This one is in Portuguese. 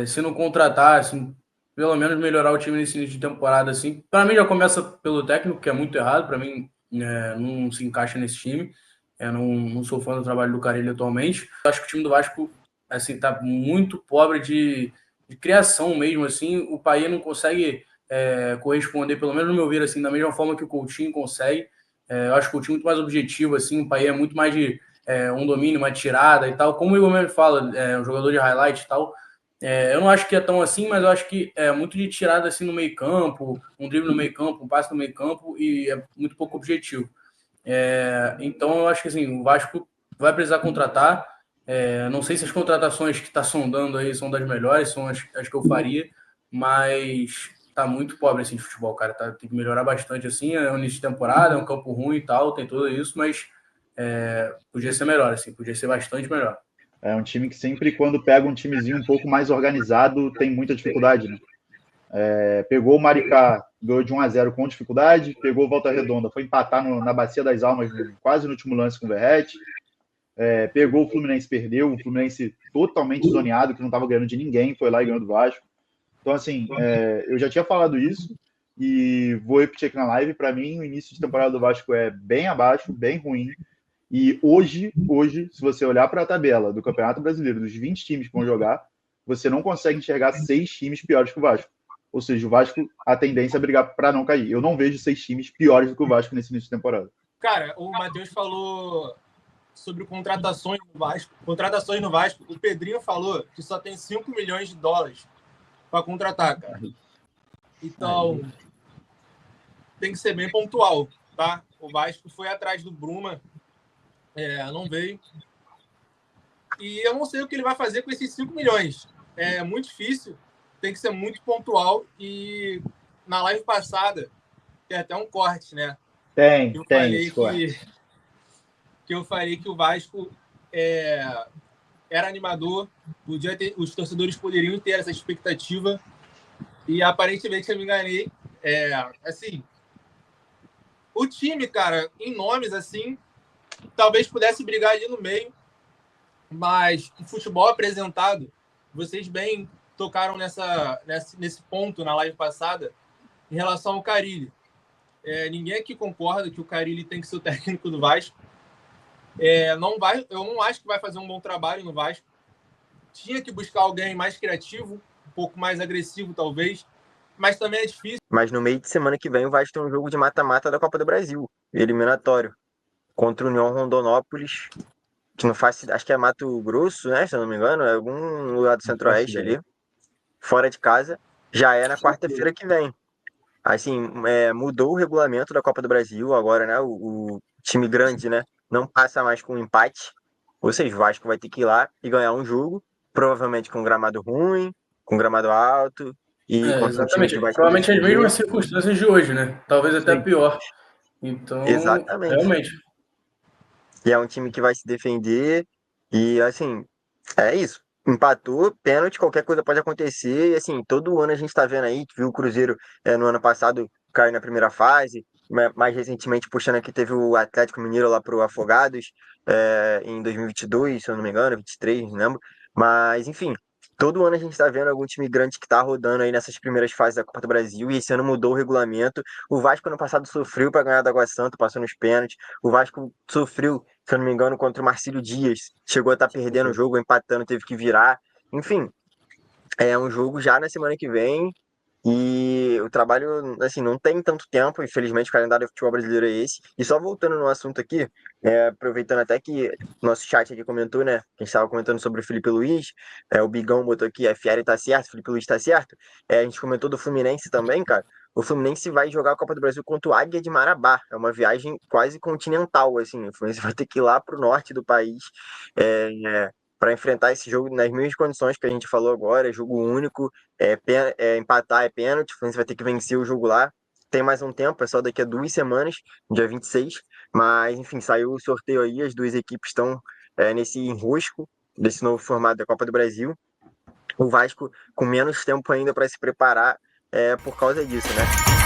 se não contratar, assim, pelo menos melhorar o time nesse início de temporada, assim, para mim já começa pelo técnico, que é muito errado, para mim não se encaixa nesse time. Eu não sou fã do trabalho do Carille atualmente. Eu acho que o time do Vasco assim tá muito pobre de criação mesmo, assim. O Paê não consegue corresponder, pelo menos no meu ver, assim, da mesma forma que o Coutinho consegue. Eu acho que o Coutinho é muito mais objetivo, assim. O Paê é muito mais de um domínio, uma tirada e tal. Como o Igor mesmo fala, um jogador de highlight e tal. Eu não acho que é tão assim, mas eu acho que é muito de tirada assim no meio campo, um drible no meio campo, um passe no meio campo, e é muito pouco objetivo. Então eu acho que assim, o Vasco vai precisar contratar. Não sei se as contratações que está sondando aí são das melhores, são as que eu faria, mas tá muito pobre assim de futebol, cara. Tem que melhorar bastante assim. É um início de temporada, é um campo ruim e tal, tem tudo isso, mas podia ser melhor, assim, podia ser bastante melhor. É um time que sempre, quando pega um timezinho um pouco mais organizado, tem muita dificuldade, né? Pegou o Maricá, ganhou de 1-0 com dificuldade, pegou o Volta Redonda, foi empatar na Bacia das Almas, quase no último lance com o Verrete. Pegou o Fluminense, perdeu, o Fluminense totalmente zoneado, que não estava ganhando de ninguém, foi lá e ganhou do Vasco. Então, assim, eu já tinha falado isso e vou repetir aqui na live. Para mim, o início de temporada do Vasco é bem abaixo, bem ruim. E hoje, se você olhar para a tabela do Campeonato Brasileiro, dos 20 times que vão jogar, você não consegue enxergar 6 times piores que o Vasco. Ou seja, o Vasco, a tendência é brigar para não cair. Eu não vejo 6 times piores do que o Vasco nesse início de temporada. Cara, o Matheus falou sobre contratações no Vasco. Contratações no Vasco. O Pedrinho falou que só tem 5 milhões de dólares para contratar, cara. Então, tem que ser bem pontual, tá? O Vasco foi atrás do Bruma, não veio. E eu não sei o que ele vai fazer com esses 5 milhões. É muito difícil, tem que ser muito pontual. E na live passada, tem até um corte, né? Tem, que eu falei que o Vasco era animador, os torcedores poderiam ter essa expectativa, e aparentemente eu me enganei. Assim, o time, cara, em nomes assim, talvez pudesse brigar ali no meio, mas o futebol apresentado, vocês bem tocaram nesse ponto na live passada em relação ao Carille. Ninguém aqui concorda que o Carille tem que ser o técnico do Vasco. Eu não acho que vai fazer um bom trabalho no Vasco. Tinha que buscar alguém mais criativo, um pouco mais agressivo, talvez, mas também é difícil. Mas no meio de semana que vem o Vasco tem um jogo de mata-mata da Copa do Brasil, eliminatório, contra o União Rondonópolis, que não faz, acho que é Mato Grosso, né, se eu não me engano, é algum lugar do Centro-Oeste ali, fora de casa, já é na quarta-feira que vem. Assim, mudou o regulamento da Copa do Brasil agora, né? O time grande, né? Não passa mais com empate. Ou seja, o Vasco vai ter que ir lá e ganhar um jogo, provavelmente com gramado ruim, com gramado alto, e contra um time que vai se Provavelmente as defender. mesmas circunstâncias de hoje, né? Talvez até Sim. pior. Então, Exatamente. realmente. E é um time que vai se defender, e assim, é isso. Empatou, pênalti, qualquer coisa pode acontecer. E assim, todo ano a gente tá vendo aí, viu o Cruzeiro no ano passado cair na primeira fase. Mais recentemente, puxando aqui, teve o Atlético Mineiro lá pro Afogados em 2022, se eu não me engano, 23, não lembro. Mas, enfim, todo ano a gente tá vendo algum time grande que tá rodando aí nessas primeiras fases da Copa do Brasil. E esse ano mudou o regulamento. O Vasco ano passado sofreu para ganhar da Água Santa, passou nos pênaltis. O Vasco sofreu, se eu não me engano, contra o Marcílio Dias. Chegou a estar perdendo o jogo, empatando, teve que virar. Enfim, é um jogo já na semana que vem. E o trabalho, assim, não tem tanto tempo. Infelizmente, o calendário do futebol brasileiro é esse. E só voltando no assunto aqui, aproveitando até que nosso chat aqui comentou, né? Que a gente estava comentando sobre o Felipe Luiz. O Bigão botou aqui, a Fieri tá certo, o Felipe Luiz tá certo. A gente comentou do Fluminense também, cara. O Fluminense vai jogar a Copa do Brasil contra o Águia de Marabá. É uma viagem quase continental, assim. O Fluminense vai ter que ir lá pro norte do país para enfrentar esse jogo nas mesmas condições que a gente falou agora. Jogo único, empatar é pênalti. O Fluminense vai ter que vencer o jogo lá. Tem mais um tempo, é só daqui a 2 semanas, dia 26. Mas, enfim, saiu o sorteio aí. As duas equipes estão nesse enrosco desse novo formato da Copa do Brasil. O Vasco com menos tempo ainda para se preparar por causa disso, né?